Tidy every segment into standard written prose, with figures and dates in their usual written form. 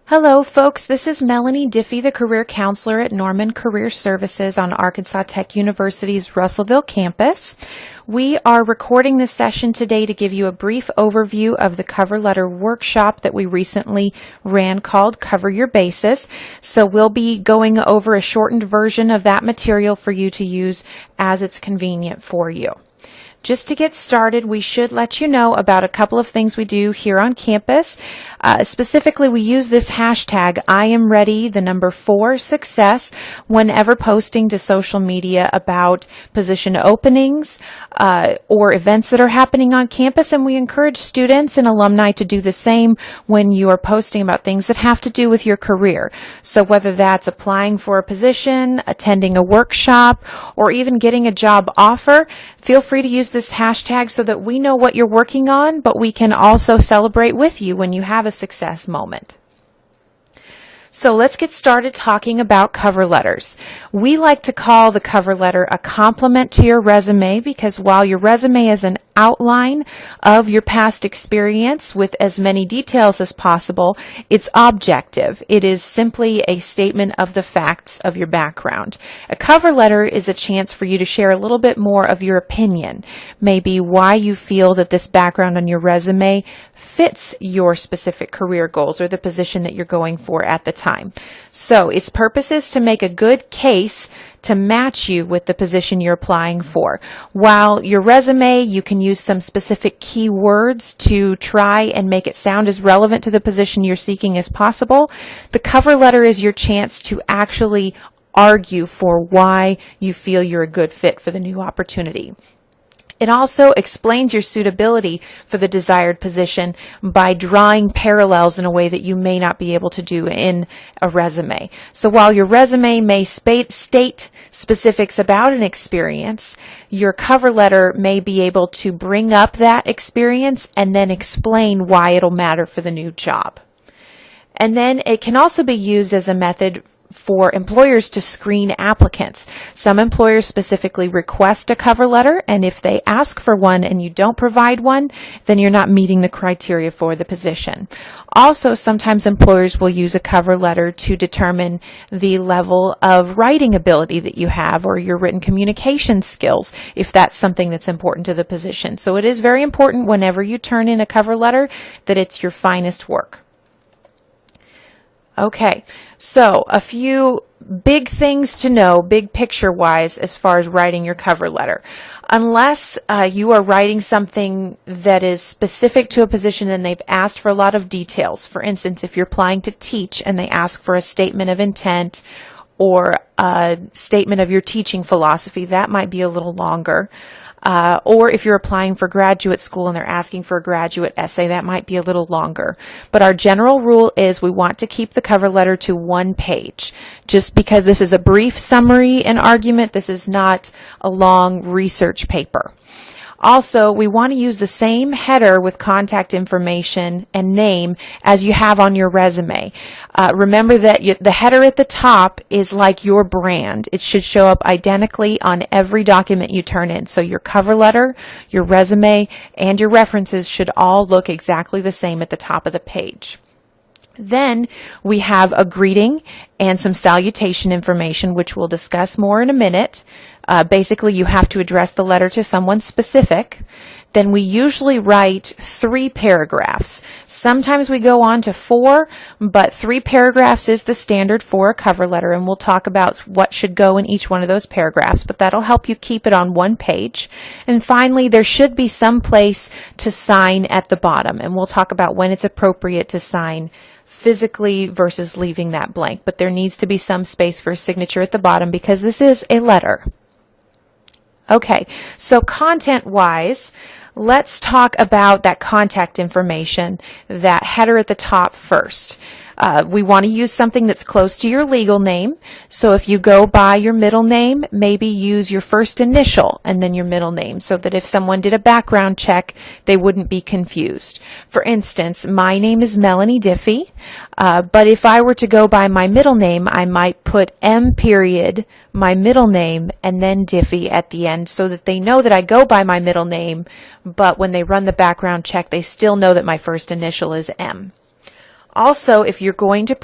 Hello, folks. This is Melanie Diffie, the Career Counselor at Norman Career Services on Arkansas Tech University's Russellville campus. We are recording this session today to give you a brief overview of the cover letter workshop that we recently ran called Cover Your Bases. So we'll be going over a shortened version of that material for you to use as it's convenient for you. Just to get started, we should let you know about a couple of things we do here on campus. Specifically, we use this hashtag, I am ready, the number 4 success, whenever posting to social media about position openings or events that are happening on campus. And we encourage students and alumni to do the same when you are posting about things that have to do with your career. So whether that's applying for a position, attending a workshop, or even getting a job offer, feel free to use this hashtag so that we know what you're working on, but we can also celebrate with you when you have a success moment. So let's get started talking about cover letters. We like to call the cover letter a complement to your resume because while your resume is an outline of your past experience with as many details as possible, it's objective. It is simply a statement of the facts of your background. A cover letter is a chance for you to share a little bit more of your opinion, maybe why you feel that this background on your resume fits your specific career goals or the position that you're going for at the time. So its purpose is to make a good case to match you with the position you're applying for. While your resume, you can use some specific keywords to try and make it sound as relevant to the position you're seeking as possible. The cover letter is your chance to actually argue for why you feel you're a good fit for the new opportunity. It also explains your suitability for the desired position by drawing parallels in a way that you may not be able to do in a resume. So while your resume may state specifics about an experience, your cover letter may be able to bring up that experience and then explain why it'll matter for the new job. And then it can also be used as a method for employers to screen applicants. Some employers specifically request a cover letter, and if they ask for one and you don't provide one, then you're not meeting the criteria for the position. Also, sometimes employers will use a cover letter to determine the level of writing ability that you have or your written communication skills, if that's something that's important to the position. So it is very important whenever you turn in a cover letter that it's your finest work. Okay, so a few big things to know, big picture-wise, as far as writing your cover letter. Unless you are writing something that is specific to a position and they've asked for a lot of details. For instance, if you're applying to teach and they ask for a statement of intent or a statement of your teaching philosophy, that might be a little longer. Or if you're applying for graduate school and they're asking for a graduate essay, that might be a little longer. But our general rule is we want to keep the cover letter to 1 page. Just because this is a brief summary and argument, this is not a long research paper. Also, we want to use the same header with contact information and name as you have on your resume. Remember that the header at the top is like your brand. It should show up identically on every document you turn in. So your cover letter, your resume, and your references should all look exactly the same at the top of the page. Then we have a greeting and some salutation information, which we'll discuss more in a minute. Basically, you have to address the letter to someone specific. Then we usually write 3 paragraphs. Sometimes we go on to 4, but 3 paragraphs is the standard for a cover letter, and we'll talk about what should go in each one of those paragraphs, but that'll help you keep it on 1 page. And finally, there should be some place to sign at the bottom, and we'll talk about when it's appropriate to sign physically versus leaving that blank, but there needs to be some space for a signature at the bottom because this is a letter. Okay, so content-wise, let's talk about that contact information, that header at the top first. We want to use something that's close to your legal name. So if you go by your middle name, maybe use your first initial and then your middle name so that if someone did a background check, they wouldn't be confused. For instance, my name is Melanie Diffie, but if I were to go by my middle name, I might put M period, my middle name, and then Diffie at the end so that they know that I go by my middle name, but when they run the background check, they still know that my first initial is M. Also, if you're going to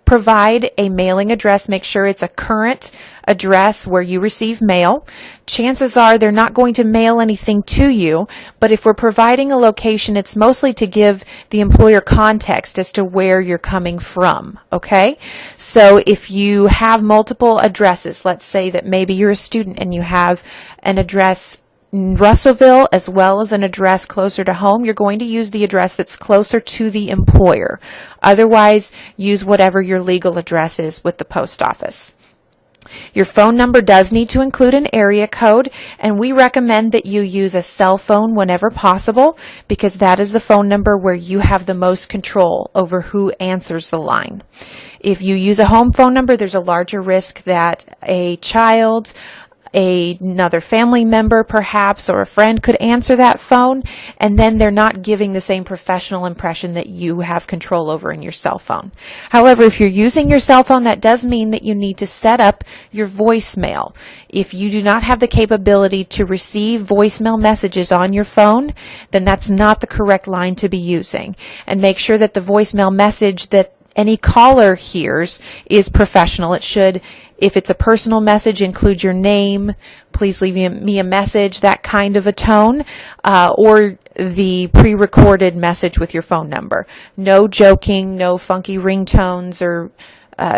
provide a mailing address, make sure it's a current address where you receive mail. Chances are they're not going to mail anything to you, but if we're providing a location, it's mostly to give the employer context as to where you're coming from, okay? So if you have multiple addresses, let's say that maybe you're a student and you have an address in Russellville as well as an address closer to home, you're going to use the address that's closer to the employer. Otherwise, use whatever your legal address is with the post office. Your phone number does need to include an area code, and we recommend that you use a cell phone whenever possible because that is the phone number where you have the most control over who answers the line. If you use a home phone number, there's a larger risk that a child, another family member perhaps, or a friend could answer that phone, and then they're not giving the same professional impression that you have control over in your cell phone. However, if you're using your cell phone, that does mean that you need to set up your voicemail. If you do not have the capability to receive voicemail messages on your phone, then that's not the correct line to be using. And make sure that the voicemail message that any caller hears is professional. It should, if it's a personal message, include your name, please leave me a message, that kind of a tone, or the pre-recorded message with your phone number. No joking, no funky ringtones or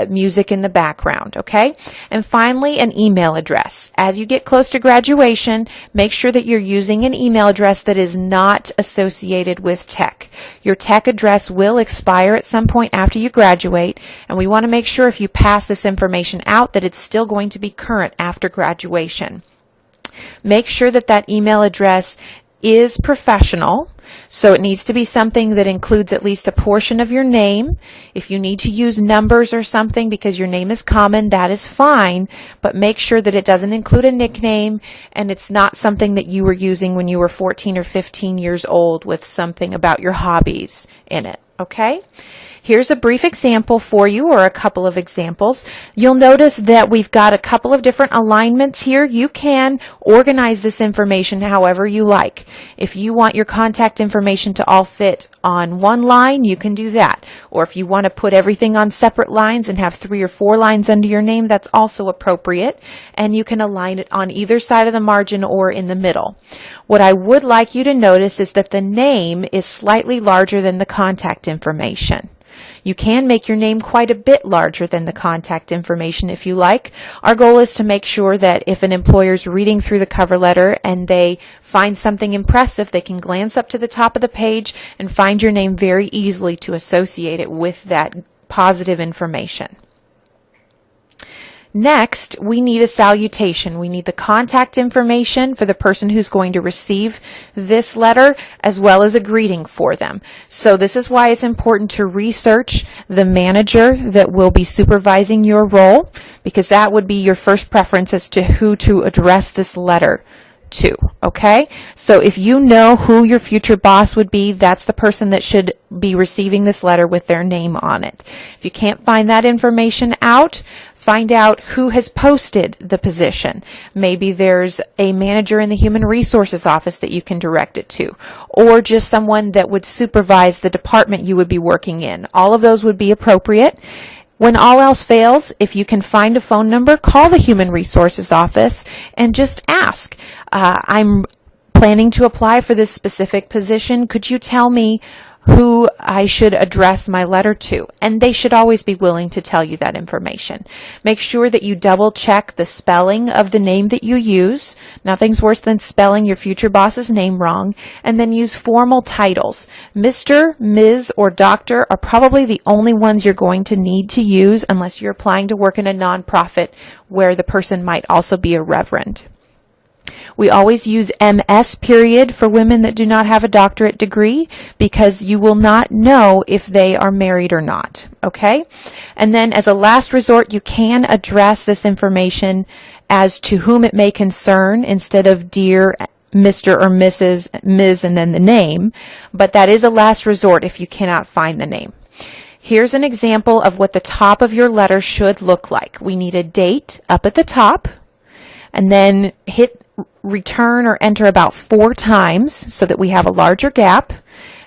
music in the background, okay? And finally, an email address. As you get close to graduation, make sure that you're using an email address that is not associated with tech. Your tech address will expire at some point after you graduate, and we want to make sure if you pass this information out that it's still going to be current after graduation. Make sure that that email address is professional, so it needs to be something that includes at least a portion of your name. If you need to use numbers or something because your name is common, that is fine, but make sure that it doesn't include a nickname and it's not something that you were using when you were 14 or 15 years old with something about your hobbies in it, okay? Here's a brief example for you, or a couple of examples. You'll notice that we've got a couple of different alignments here. You can organize this information however you like. If you want your contact information to all fit on one line, you can do that. Or if you want to put everything on separate lines and have 3 or 4 lines under your name, that's also appropriate. And you can align it on either side of the margin or in the middle. What I would like you to notice is that the name is slightly larger than the contact information. You can make your name quite a bit larger than the contact information if you like. Our goal is to make sure that if an employer is reading through the cover letter and they find something impressive, they can glance up to the top of the page and find your name very easily to associate it with that positive information. Next, we need a salutation. We need the contact information for the person who's going to receive this letter, as well as a greeting for them. So this is why it's important to research the manager that will be supervising your role, because that would be your first preference as to who to address this letter to, okay? So if you know who your future boss would be, that's the person that should be receiving this letter with their name on it. If you can't find that information out, find out who has posted the position. Maybe there's a manager in the Human Resources office that you can direct it to, or just someone that would supervise the department you would be working in. All of those would be appropriate. When all else fails, if you can find a phone number, call the Human Resources office and just ask, I'm planning to apply for this specific position. Could you tell me who I should address my letter to? And they should always be willing to tell you that information. Make sure that you double check the spelling of the name that you use. Nothing's worse than spelling your future boss's name wrong. And then use formal titles. Mr., Ms., or Doctor are probably the only ones you're going to need to use unless you're applying to work in a nonprofit where the person might also be a reverend. We always use MS period for women that do not have a doctorate degree because you will not know if they are married or not, okay? And then as a last resort, you can address this information as to whom it may concern instead of dear Mr. or Mrs., Ms., and then the name, but that is a last resort if you cannot find the name. Here's an example of what the top of your letter should look like. We need a date up at the top, and then hit return or enter about 4 times so that we have a larger gap.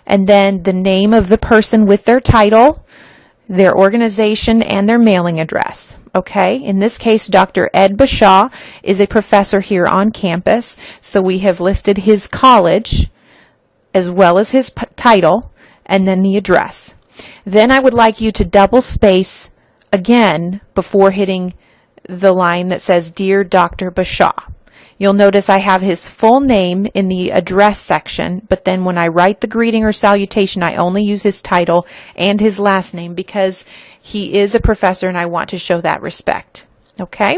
and then the name of the person with their title, their organization, and their mailing address. Okay, in this case, Dr. Ed Bashaw is a professor here on campus, so we have listed his college as well as his title and then the address. Then I would like you to double space again before hitting the line that says, Dear Dr. Bashaw. You'll notice I have his full name in the address section, but then when I write the greeting or salutation, I only use his title and his last name because he is a professor and I want to show that respect. Okay?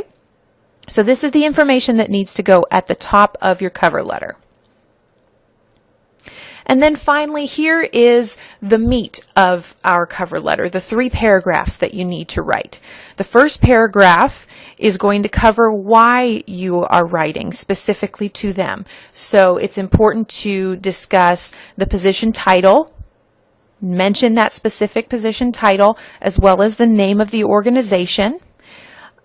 So this is the information that needs to go at the top of your cover letter. And then finally, here is the meat of our cover letter, the 3 paragraphs that you need to write. The first paragraph is going to cover why you are writing specifically to them. So it's important to discuss the position title, mention that specific position title, as well as the name of the organization.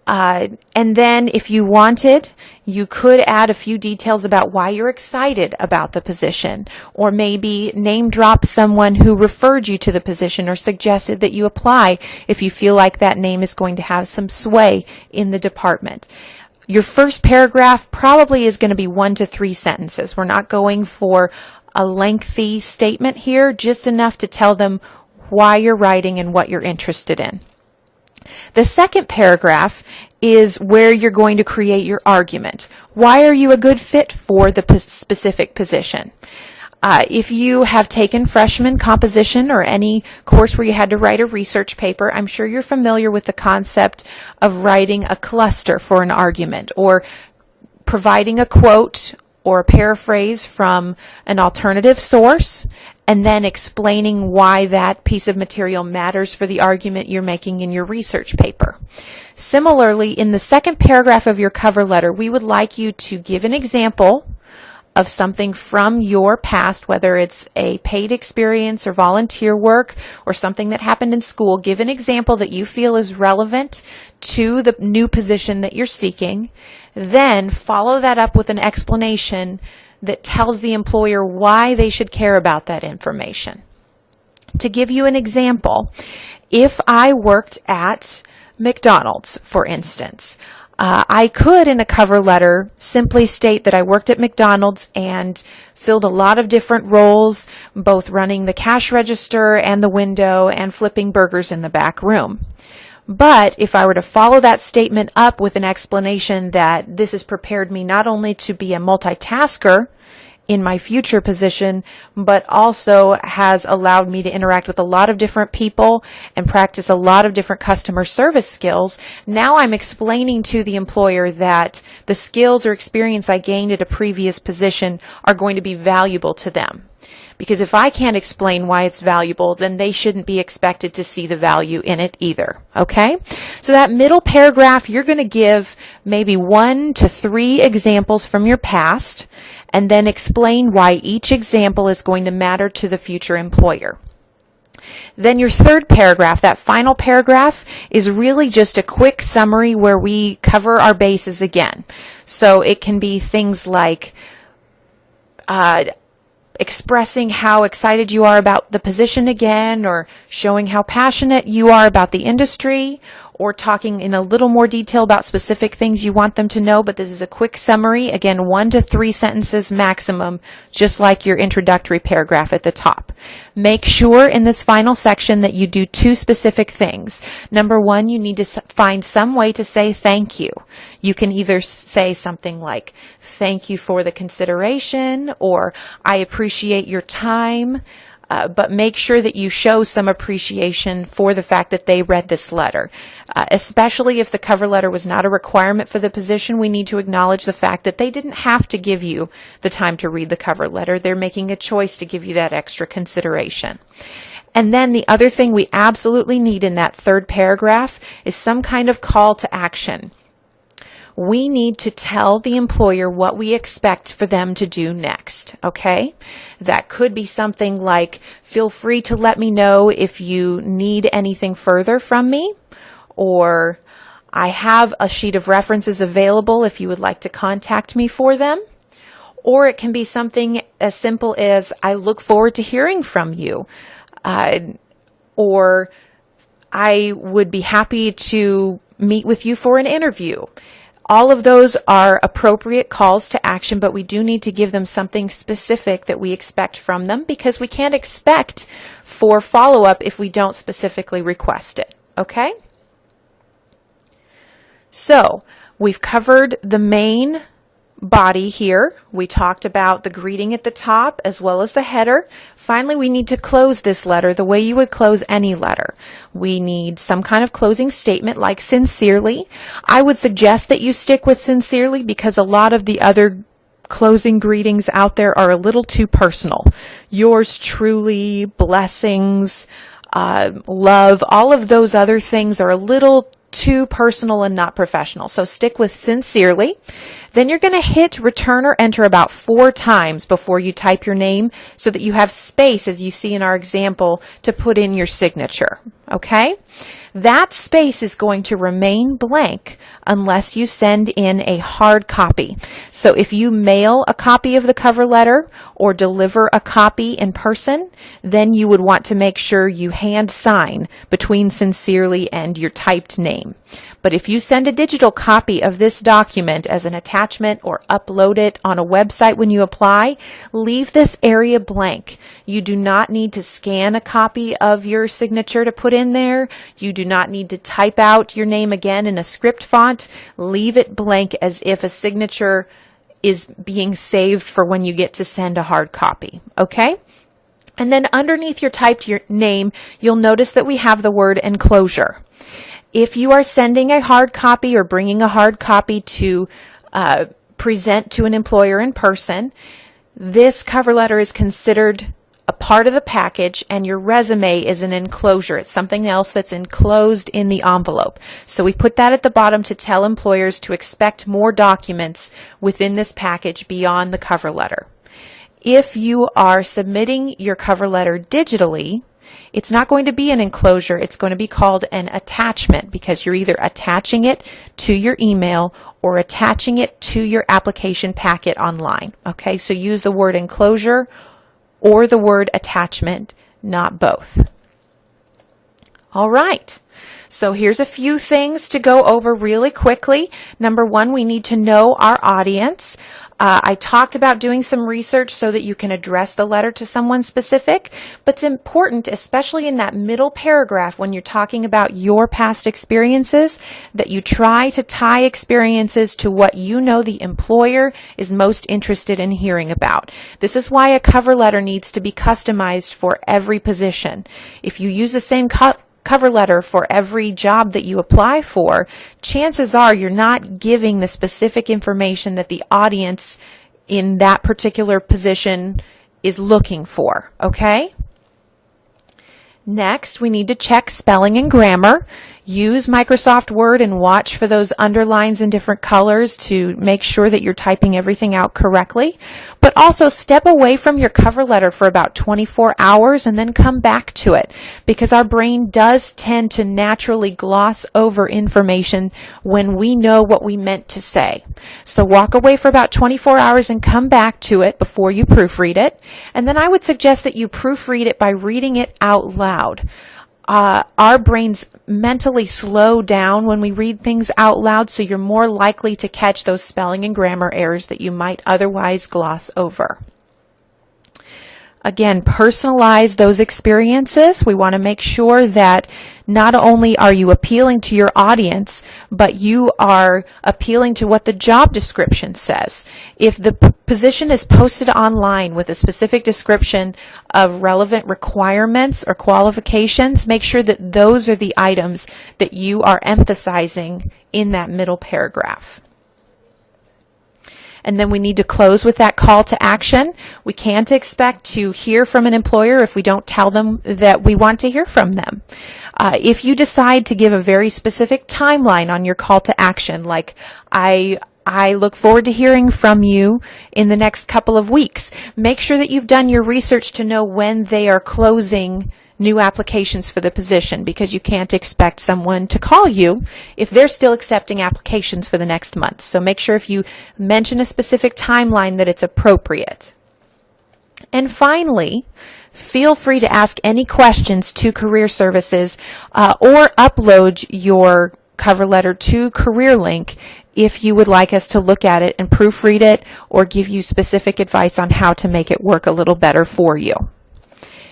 And then if you wanted, you could add a few details about why you're excited about the position, or maybe name drop someone who referred you to the position or suggested that you apply if you feel like that name is going to have some sway in the department. Your first paragraph probably is going to be 1 to 3 sentences. We're not going for a lengthy statement here, just enough to tell them why you're writing and what you're interested in. The second paragraph is where you're going to create your argument. Why are you a good fit for the specific position? If you have taken freshman composition or any course where you had to write a research paper, I'm sure you're familiar with the concept of writing a cluster for an argument, or providing a quote or a paraphrase from an alternative source, and then explaining why that piece of material matters for the argument you're making in your research paper. Similarly, in the second paragraph of your cover letter, we would like you to give an example of something from your past, whether it's a paid experience or volunteer work or something that happened in school. Give an example that you feel is relevant to the new position that you're seeking. Then follow that up with an explanation that tells the employer why they should care about that information. To give you an example, if I worked at McDonald's, for instance, I could, in a cover letter, simply state that I worked at McDonald's and filled a lot of different roles, both running the cash register and the window and flipping burgers in the back room. But if I were to follow that statement up with an explanation that this has prepared me not only to be a multitasker in my future position, but also has allowed me to interact with a lot of different people and practice a lot of different customer service skills, now I'm explaining to the employer that the skills or experience I gained at a previous position are going to be valuable to them. Because if I can't explain why it's valuable, then they shouldn't be expected to see the value in it either. Okay? So that middle paragraph, you're going to give maybe 1 to 3 examples from your past, and then explain why each example is going to matter to the future employer. Then your third paragraph, that final paragraph, is really just a quick summary where we cover our bases again. So it can be things like expressing how excited you are about the position again, or showing how passionate you are about the industry, or talking in a little more detail about specific things you want them to know. But this is a quick summary, again, 1 to 3 sentences maximum, just like your introductory paragraph at the top. Make sure in this final section that you do 2 specific things. Number 1, you need to find some way to say thank you. You can either say something like, thank you for the consideration, or I appreciate your time. But make sure that you show some appreciation for the fact that they read this letter. Especially if the cover letter was not a requirement for the position, we need to acknowledge the fact that they didn't have to give you the time to read the cover letter. They're making a choice to give you that extra consideration. And then the other thing we absolutely need in that third paragraph is some kind of call to action. We need to tell the employer what we expect for them to do next, okay? That could be something like, feel free to let me know if you need anything further from me, or I have a sheet of references available if you would like to contact me for them, Or it can be something as simple as, I look forward to hearing from you. Or I would be happy to meet with you for an interview. All of those are appropriate calls to action, but we do need to give them something specific that we expect from them, because we can't expect for follow-up if we don't specifically request it. Okay? So, we've covered the main body here. We talked about the greeting at the top as well as the header. Finally, we need to close this letter the way you would close any letter. We need some kind of closing statement like sincerely. I would suggest that you stick with sincerely because a lot of the other closing greetings out there are a little too personal. Yours truly, blessings, love, all of those other things are a little too personal and not professional. So stick with sincerely. Then you're going to hit return or enter about 4 times before you type your name so that you have space, as you see in our example, to put in your signature. Okay? That space is going to remain blank unless you send in a hard copy. So if you mail a copy of the cover letter or deliver a copy in person, then you would want to make sure you hand sign between sincerely and your typed name. But if you send a digital copy of this document as an attachment or upload it on a website when you apply, leave this area blank. You do not need to scan a copy of your signature to put in there. You do not need to type out your name again in a script font. Leave it blank as if a signature is being saved for when you get to send a hard copy. Okay? And then underneath your typed name, you'll notice that we have the word enclosure. If you are sending a hard copy or bringing a hard copy to present to an employer in person, this cover letter is considered a part of the package, and your resume is an enclosure. It's something else that's enclosed in the envelope. So we put that at the bottom to tell employers to expect more documents within this package beyond the cover letter. If you are submitting your cover letter digitally, it's not going to be an enclosure. It's going to be called an attachment because you're either attaching it to your email or attaching it to your application packet online. Okay, so use the word enclosure or the word attachment, not both. All right. So here's a few things to go over really quickly. Number 1, we need to know our audience. I talked about doing some research so that you can address the letter to someone specific, but it's important, especially in that middle paragraph when you're talking about your past experiences, that you try to tie experiences to what you know the employer is most interested in hearing about. This is why a cover letter needs to be customized for every position. If you use the same cover letter for every job that you apply for, chances are you're not giving the specific information that the audience in that particular position is looking for, okay? Next, we need to check spelling and grammar. Use Microsoft Word and watch for those underlines in different colors to make sure that you're typing everything out correctly. But also step away from your cover letter for about 24 hours and then come back to it, because our brain does tend to naturally gloss over information when we know what we meant to say. So walk away for about 24 hours and come back to it before you proofread it. And then I would suggest that you proofread it by reading it out loud. Our brains mentally slow down when we read things out loud, so you're more likely to catch those spelling and grammar errors that you might otherwise gloss over. Again, personalize those experiences. We want to make sure that not only are you appealing to your audience, but you are appealing to what the job description says. If the position is posted online with a specific description of relevant requirements or qualifications, make sure that those are the items that you are emphasizing in that middle paragraph. And then we need to close with that call to action. We can't expect to hear from an employer if we don't tell them that we want to hear from them. If you decide to give a very specific timeline on your call to action, like I look forward to hearing from you in the next couple of weeks, make sure that you've done your research to know when they are closing new applications for the position, because you can't expect someone to call you if they're still accepting applications for the next month. So make sure if you mention a specific timeline that it's appropriate. And finally, feel free to ask any questions to Career Services or upload your cover letter to CareerLink if you would like us to look at it and proofread it or give you specific advice on how to make it work a little better for you.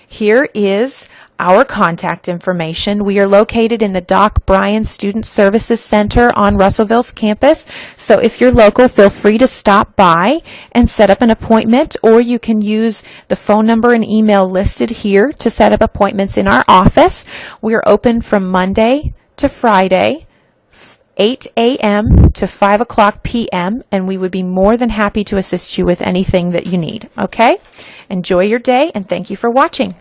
Here is our contact information. We are located in the Doc Bryan Student Services Center on Russellville's campus. So if you're local, feel free to stop by and set up an appointment, or you can use the phone number and email listed here to set up appointments in our office. We are open from Monday to Friday, 8 a.m. to 5 o'clock p.m., and we would be more than happy to assist you with anything that you need. Okay? Enjoy your day, and thank you for watching.